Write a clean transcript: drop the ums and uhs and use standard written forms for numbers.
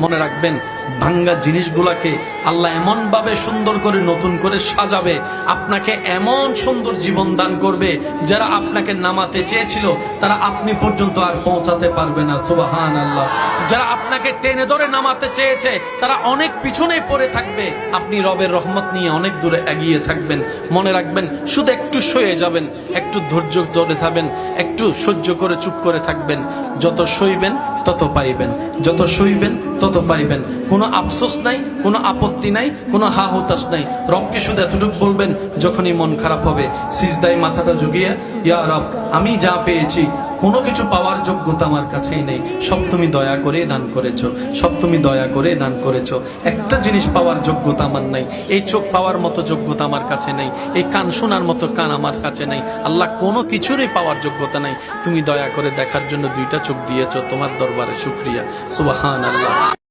মনে রাখবেন, ভাঙ্গা জিনিসগুলাকে আল্লাহ এমন ভাবে সুন্দর করে নতুন করে সাজাবে, আপনাকে এমন সুন্দর জীবন দান করবে, যারা আপনাকে নামাতে চেয়েছিল তারা আপনি পর্যন্ত আর পৌঁছাতে পারবে না। সুবহানাল্লাহ। যারা আপনাকে টেনে ধরে নামাতে চেয়েছে তারা অনেক পিছনে পড়ে থাকবে, আপনি রবের রহমত নিয়ে অনেক দূরে এগিয়ে থাকবেন। মনে রাখবেন, শুধু একটু সয়ে যাবেন, একটু ধৈর্য ধরে থাকবেন, একটু সহ্য করে চুপ করে থাকবেন। যত সইবেন তত পাইবেন, যত সইবেন তত পাইবেন। কোনো আফসোস নাই, কোনো আপত্তি নাই, কোনো হা হতাশ নাই। রবকে শুধু এতটুকু বলবেন, যখনই মন খারাপ হবে সিজদায় মাথাটা ঝুঁকিয়ে, ইয়া রব, আমি যা পেয়েছি কোনো কিছু পাওয়ার যোগ্যতা আমার কাছেই নেই, সব তুমি দয়া করে দান করেছো, সব তুমি দয়া করে দান করেছো। একটা জিনিস পাওয়ার যোগ্যতা আমার নাই, এই চোখ পাওয়ার মতো যোগ্যতা আমার কাছে নেই, এই কান শোনার মতো কান আমার কাছে নেই। আল্লাহ, কোনো কিছুরই পাওয়ার যোগ্যতা নাই, তুমি দয়া করে দেখার জন্য দুইটা চোখ দিয়েছো, তোমার দরবারে শুকরিয়া। সুবহানাল্লাহ।